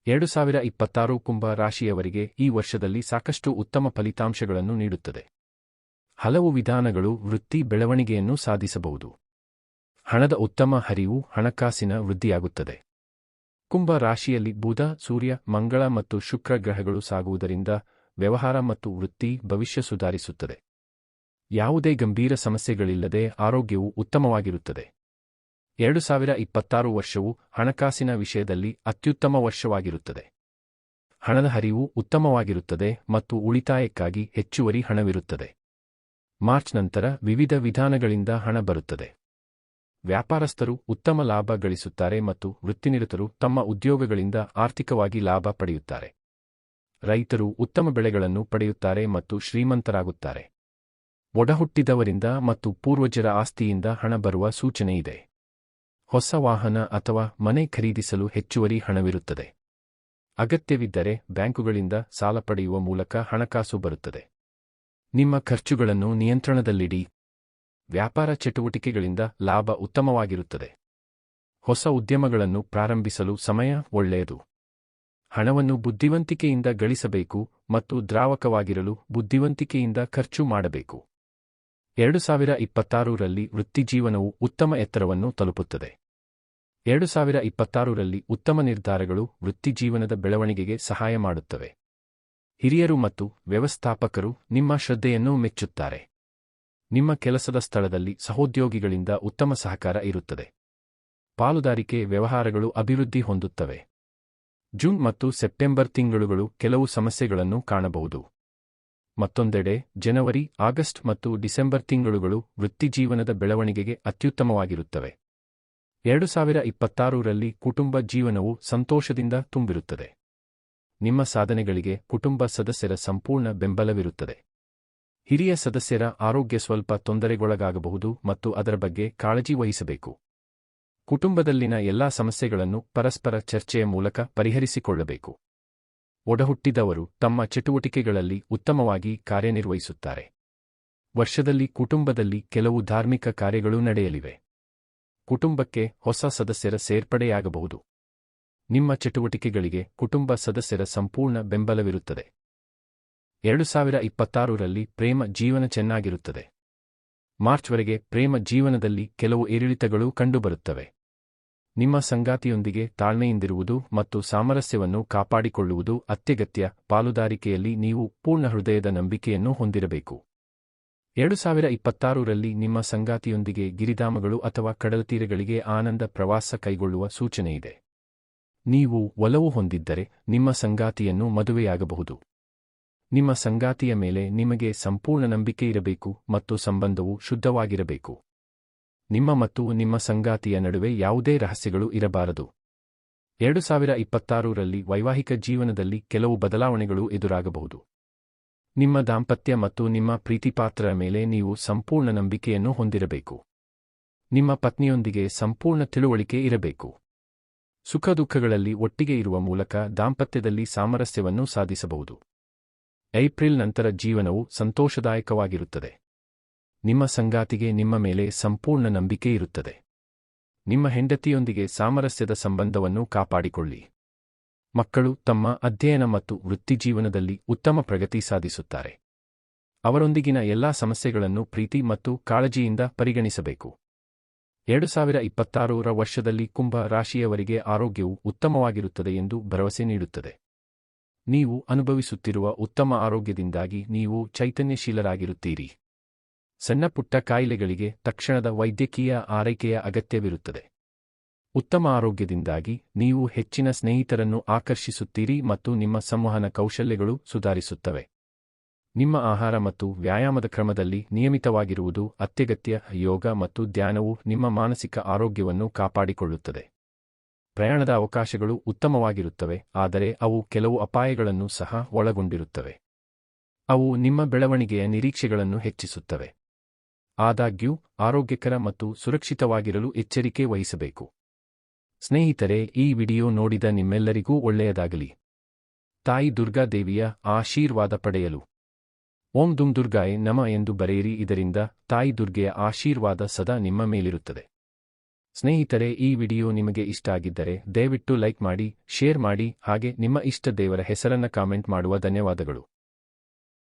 2026 ಕುಂಭ ರಾಶಿಯವರಿಗೆ ಈ ವರ್ಷದಲ್ಲಿ ಸಾಕಷ್ಟು ಉತ್ತಮ ಫಲಿತಾಂಶಗಳನ್ನು ನೀಡುತ್ತದೆ. ಹಲವು ವಿಧಾನಗಳು ವೃತ್ತಿ ಬೆಳವಣಿಗೆಯನ್ನು ಸಾಧಿಸಬಹುದು. ಹಣದ ಉತ್ತಮ ಹರಿವು, ಹಣಕಾಸಿನ ವೃದ್ಧಿಯಾಗುತ್ತದೆ. ಕುಂಭ ರಾಶಿಯಲ್ಲಿ ಬುಧ, ಸೂರ್ಯ, ಮಂಗಳ ಮತ್ತು ಶುಕ್ರ ಗ್ರಹಗಳು ಸಾಗುವುದರಿಂದ ವ್ಯವಹಾರ ಮತ್ತು ವೃತ್ತಿ ಭವಿಷ್ಯ ಸುಧಾರಿಸುತ್ತದೆ. ಯಾವುದೇ ಗಂಭೀರ ಸಮಸ್ಯೆಗಳಿಲ್ಲದೆ ಆರೋಗ್ಯವು ಉತ್ತಮವಾಗಿರುತ್ತದೆ. 2026 ವರ್ಷವು ಹಣಕಾಸಿನ ವಿಷಯದಲ್ಲಿ ಅತ್ಯುತ್ತಮ ವರ್ಷವಾಗಿರುತ್ತದೆ. ಹಣದ ಹರಿವು ಉತ್ತಮವಾಗಿರುತ್ತದೆ ಮತ್ತು ಉಳಿತಾಯಕ್ಕಾಗಿ ಹೆಚ್ಚುವರಿ ಹಣವಿರುತ್ತದೆ. ಮಾರ್ಚ್ ನಂತರ ವಿವಿಧ ವಿಧಾನಗಳಿಂದ ಹಣ ಬರುತ್ತದೆ. ವ್ಯಾಪಾರಸ್ಥರು ಉತ್ತಮ ಲಾಭ ಗಳಿಸುತ್ತಾರೆ ಮತ್ತು ವೃತ್ತಿನಿರತರು ತಮ್ಮ ಉದ್ಯೋಗಗಳಿಂದ ಆರ್ಥಿಕವಾಗಿ ಲಾಭ ಪಡೆಯುತ್ತಾರೆ. ರೈತರು ಉತ್ತಮ ಬೆಳೆಗಳನ್ನು ಪಡೆಯುತ್ತಾರೆ ಮತ್ತು ಶ್ರೀಮಂತರಾಗುತ್ತಾರೆ. ಒಡಹುಟ್ಟಿದವರಿಂದ ಮತ್ತು ಪೂರ್ವಜರ ಆಸ್ತಿಯಿಂದ ಹಣ ಬರುವ ಸೂಚನೆಯಿದೆ. ಹೊಸ ವಾಹನ ಅಥವಾ ಮನೆ ಖರೀದಿಸಲು ಹೆಚ್ಚುವರಿ ಹಣವಿರುತ್ತದೆ. ಅಗತ್ಯವಿದ್ದರೆ ಬ್ಯಾಂಕುಗಳಿಂದ ಸಾಲ ಪಡೆಯುವ ಮೂಲಕ ಹಣಕಾಸು ಬರುತ್ತದೆ. ನಿಮ್ಮ ಖರ್ಚುಗಳನ್ನು ನಿಯಂತ್ರಣದಲ್ಲಿಡಿ. ವ್ಯಾಪಾರ ಚಟುವಟಿಕೆಗಳಿಂದ ಲಾಭ ಉತ್ತಮವಾಗಿರುತ್ತದೆ. ಹೊಸ ಉದ್ಯಮಗಳನ್ನು ಪ್ರಾರಂಭಿಸಲು ಸಮಯ ಒಳ್ಳೆಯದು. ಹಣವನ್ನು ಬುದ್ಧಿವಂತಿಕೆಯಿಂದ ಗಳಿಸಬೇಕು ಮತ್ತು ದ್ರಾವಕವಾಗಿರಲು ಬುದ್ಧಿವಂತಿಕೆಯಿಂದ ಖರ್ಚು ಮಾಡಬೇಕು. 2026ರಲ್ಲಿ ವೃತ್ತಿಜೀವನವು ಉತ್ತಮ ಎತ್ತರವನ್ನು ತಲುಪುತ್ತದೆ. 2026ರಲ್ಲಿ ಉತ್ತಮ ನಿರ್ಧಾರಗಳು ವೃತ್ತಿಜೀವನದ ಬೆಳವಣಿಗೆಗೆ ಸಹಾಯ ಮಾಡುತ್ತವೆ. ಹಿರಿಯರು ಮತ್ತು ವ್ಯವಸ್ಥಾಪಕರು ನಿಮ್ಮ ಶ್ರದ್ಧೆಯನ್ನು ಮೆಚ್ಚುತ್ತಾರೆ. ನಿಮ್ಮ ಕೆಲಸದ ಸ್ಥಳದಲ್ಲಿ ಸಹೋದ್ಯೋಗಿಗಳಿಂದ ಉತ್ತಮ ಸಹಕಾರ ಇರುತ್ತದೆ. ಪಾಲುದಾರಿಕೆ ವ್ಯವಹಾರಗಳು ಅಭಿವೃದ್ಧಿ ಹೊಂದುತ್ತವೆ. ಜೂನ್ ಮತ್ತು ಸೆಪ್ಟೆಂಬರ್ ತಿಂಗಳುಗಳು ಕೆಲವು ಸಮಸ್ಯೆಗಳನ್ನು ಕಾಣಬಹುದು. ಮತ್ತೊಂದೆಡೆ ಜನವರಿ, ಆಗಸ್ಟ್ ಮತ್ತು ಡಿಸೆಂಬರ್ ತಿಂಗಳುಗಳು ವೃತ್ತಿಜೀವನದ ಬೆಳವಣಿಗೆಗೆ ಅತ್ಯುತ್ತಮವಾಗಿರುತ್ತವೆ. 2026ರಲ್ಲಿ ಕುಟುಂಬ ಜೀವನವು ಸಂತೋಷದಿಂದ ತುಂಬಿರುತ್ತದೆ. ನಿಮ್ಮ ಸಾಧನೆಗಳಿಗೆ ಕುಟುಂಬ ಸದಸ್ಯರ ಸಂಪೂರ್ಣ ಬೆಂಬಲವಿರುತ್ತದೆ. ಹಿರಿಯ ಸದಸ್ಯರ ಆರೋಗ್ಯ ಸ್ವಲ್ಪ ತೊಂದರೆಗೊಳಗಾಗಬಹುದು ಮತ್ತು ಅದರ ಬಗ್ಗೆ ಕಾಳಜಿ ವಹಿಸಬೇಕು. ಕುಟುಂಬದಲ್ಲಿನ ಎಲ್ಲಾ ಸಮಸ್ಯೆಗಳನ್ನು ಪರಸ್ಪರ ಚರ್ಚೆಯ ಮೂಲಕ ಪರಿಹರಿಸಿಕೊಳ್ಳಬೇಕು. ಒಡಹುಟ್ಟಿದವರು ತಮ್ಮ ಚಟುವಟಿಕೆಗಳಲ್ಲಿ ಉತ್ತಮವಾಗಿ ಕಾರ್ಯನಿರ್ವಹಿಸುತ್ತಾರೆ. ವರ್ಷದಲ್ಲಿ ಕುಟುಂಬದಲ್ಲಿ ಕೆಲವು ಧಾರ್ಮಿಕ ಕಾರ್ಯಗಳು ನಡೆಯಲಿವೆ. ಕುಟುಂಬಕ್ಕೆ ಹೊಸ ಸದಸ್ಯರ ಸೇರ್ಪಡೆಯಾಗಬಹುದು. ನಿಮ್ಮ ಚಟುವಟಿಕೆಗಳಿಗೆ ಕುಟುಂಬ ಸದಸ್ಯರ ಸಂಪೂರ್ಣ ಬೆಂಬಲವಿರುತ್ತದೆ. 2026ರಲ್ಲಿ ಪ್ರೇಮ ಜೀವನ ಚೆನ್ನಾಗಿರುತ್ತದೆ. ಮಾರ್ಚ್ವರೆಗೆ ಪ್ರೇಮ ಜೀವನದಲ್ಲಿ ಕೆಲವು ಏರಿಳಿತಗಳು ಕಂಡುಬರುತ್ತವೆ. ನಿಮ್ಮ ಸಂಗಾತಿಯೊಂದಿಗೆ ತಾಳ್ಮೆಯಿಂದಿರುವುದು ಮತ್ತು ಸಾಮರಸ್ಯವನ್ನು ಕಾಪಾಡಿಕೊಳ್ಳುವುದು ಅತ್ಯಗತ್ಯ. ಪಾಲುದಾರಿಕೆಯಲ್ಲಿ ನೀವು ಪೂರ್ಣ ಹೃದಯದ ನಂಬಿಕೆಯನ್ನು ಹೊಂದಿರಬೇಕು. 2026ರಲ್ಲಿ ನಿಮ್ಮ ಸಂಗಾತಿಯೊಂದಿಗೆ ಗಿರಿಧಾಮಗಳು ಅಥವಾ ಕಡಲತೀರಗಳಿಗೆ ಆನಂದ ಪ್ರವಾಸ ಕೈಗೊಳ್ಳುವ ಸೂಚನೆಯಿದೆ. ನೀವು ಒಲವು ಹೊಂದಿದ್ದರೆ ನಿಮ್ಮ ಸಂಗಾತಿಯನ್ನು ಮದುವೆಯಾಗಬಹುದು. ನಿಮ್ಮ ಸಂಗಾತಿಯ ಮೇಲೆ ನಿಮಗೆ ಸಂಪೂರ್ಣ ನಂಬಿಕೆ ಇರಬೇಕು ಮತ್ತು ಸಂಬಂಧವು ಶುದ್ಧವಾಗಿರಬೇಕು. ನಿಮ್ಮ ಮತ್ತು ನಿಮ್ಮ ಸಂಗಾತಿಯ ನಡುವೆ ಯಾವುದೇ ರಹಸ್ಯಗಳು ಇರಬಾರದು. 2026ರಲ್ಲಿ ವೈವಾಹಿಕ ಜೀವನದಲ್ಲಿ ಕೆಲವು ಬದಲಾವಣೆಗಳು ಎದುರಾಗಬಹುದು. ನಿಮ್ಮ ದಾಂಪತ್ಯ ಮತ್ತು ನಿಮ್ಮ ಪ್ರೀತಿಪಾತ್ರರ ಮೇಲೆ ನೀವು ಸಂಪೂರ್ಣ ನಂಬಿಕೆಯನ್ನು ಹೊಂದಿರಬೇಕು. ನಿಮ್ಮ ಪತ್ನಿಯೊಂದಿಗೆ ಸಂಪೂರ್ಣ ತಿಳುವಳಿಕೆ ಇರಬೇಕು. ಸುಖದುಃಖಗಳಲ್ಲಿ ಒಟ್ಟಿಗೆ ಇರುವ ಮೂಲಕ ದಾಂಪತ್ಯದಲ್ಲಿ ಸಾಮರಸ್ಯವನ್ನು ಸಾಧಿಸಬಹುದು. ಏಪ್ರಿಲ್ ನಂತರ ಜೀವನವು ಸಂತೋಷದಾಯಕವಾಗಿರುತ್ತದೆ. ನಿಮ್ಮ ಸಂಗಾತಿಗೆ ನಿಮ್ಮ ಮೇಲೆ ಸಂಪೂರ್ಣ ನಂಬಿಕೆ ಇರುತ್ತದೆ. ನಿಮ್ಮ ಹೆಂಡತಿಯೊಂದಿಗೆ ಸಾಮರಸ್ಯದ ಸಂಬಂಧವನ್ನು ಕಾಪಾಡಿಕೊಳ್ಳಿ. ಮಕ್ಕಳು ತಮ್ಮ ಅಧ್ಯಯನ ಮತ್ತು ವೃತ್ತಿಜೀವನದಲ್ಲಿ ಉತ್ತಮ ಪ್ರಗತಿ ಸಾಧಿಸುತ್ತಾರೆ. ಅವರೊಂದಿಗಿನ ಎಲ್ಲಾ ಸಮಸ್ಯೆಗಳನ್ನು ಪ್ರೀತಿ ಮತ್ತು ಕಾಳಜಿಯಿಂದ ಪರಿಗಣಿಸಬೇಕು. 2026ರ ವರ್ಷದಲ್ಲಿ ಕುಂಭ ರಾಶಿಯವರಿಗೆ ಆರೋಗ್ಯವು ಉತ್ತಮವಾಗಿರುತ್ತದೆ ಎಂದು ಭರವಸೆ ನೀಡುತ್ತದೆ. ನೀವು ಅನುಭವಿಸುತ್ತಿರುವ ಉತ್ತಮ ಆರೋಗ್ಯದಿಂದಾಗಿ ನೀವು ಚೈತನ್ಯಶೀಲರಾಗಿರುತ್ತೀರಿ. ಸಣ್ಣಪುಟ್ಟ ಕಾಯಿಲೆಗಳಿಗೆ ತಕ್ಷಣದ ವೈದ್ಯಕೀಯ ಆರೈಕೆಯ ಅಗತ್ಯವಿರುತ್ತದೆ. ಉತ್ತಮ ಆರೋಗ್ಯದಿಂದಾಗಿ ನೀವು ಹೆಚ್ಚಿನ ಸ್ನೇಹಿತರನ್ನು ಆಕರ್ಷಿಸುತ್ತೀರಿ ಮತ್ತು ನಿಮ್ಮ ಸಂವಹನ ಕೌಶಲ್ಯಗಳು ಸುಧಾರಿಸುತ್ತವೆ. ನಿಮ್ಮ ಆಹಾರ ಮತ್ತು ವ್ಯಾಯಾಮದ ಕ್ರಮದಲ್ಲಿ ನಿಯಮಿತವಾಗಿರುವುದು ಅತ್ಯಗತ್ಯ. ಯೋಗ ಮತ್ತು ಧ್ಯಾನವು ನಿಮ್ಮ ಮಾನಸಿಕ ಆರೋಗ್ಯವನ್ನು ಕಾಪಾಡಿಕೊಳ್ಳುತ್ತದೆ. ಪ್ರಯಾಣದ ಅವಕಾಶಗಳು ಉತ್ತಮವಾಗಿರುತ್ತವೆ, ಆದರೆ ಅವು ಕೆಲವು ಅಪಾಯಗಳನ್ನು ಸಹ ಒಳಗೊಂಡಿರುತ್ತವೆ. ಅವು ನಿಮ್ಮ ಬೆಳವಣಿಗೆಯ ನಿರೀಕ್ಷೆಗಳನ್ನು ಹೆಚ್ಚಿಸುತ್ತವೆ. ಆದಾಗ್ಯೂ ಆರೋಗ್ಯಕರ ಮತ್ತು ಸುರಕ್ಷಿತವಾಗಿರಲು ಎಚ್ಚರಿಕೆ ವಹಿಸಬೇಕು. ಸ್ನೇಹಿತರೆ, ಈ ವಿಡಿಯೋ ನೋಡಿದ ನಿಮ್ಮೆಲ್ಲರಿಗೂ ಒಳ್ಳೆಯದಾಗಲಿ. ತಾಯಿ ದುರ್ಗಾ ದೇವಿಯ ಆಶೀರ್ವಾದ ಪಡೆಯಲು ಓಂ ದುಂ ದುರ್ಗಾಯೇ ನಮಃ ಎಂದು ಬರೆಯಿರಿ. ಇದರಿಂದ ತಾಯಿ ದುರ್ಗೆಯ ಆಶೀರ್ವಾದ ಸದಾ ನಿಮ್ಮ ಮೇಲಿರುತ್ತದೆ. ಸ್ನೇಹಿತರೆ, ಈ ವಿಡಿಯೋ ನಿಮಗೆ ಇಷ್ಟ ಆಗಿದ್ದರೆ ದಯವಿಟ್ಟು ಲೈಕ್ ಮಾಡಿ, ಶೇರ್ ಮಾಡಿ, ಹಾಗೆ ನಿಮ್ಮ ಇಷ್ಟ ದೇವರ ಹೆಸರನ್ನ ಕಾಮೆಂಟ್ ಮಾಡುವ ಧನ್ಯವಾದಗಳು.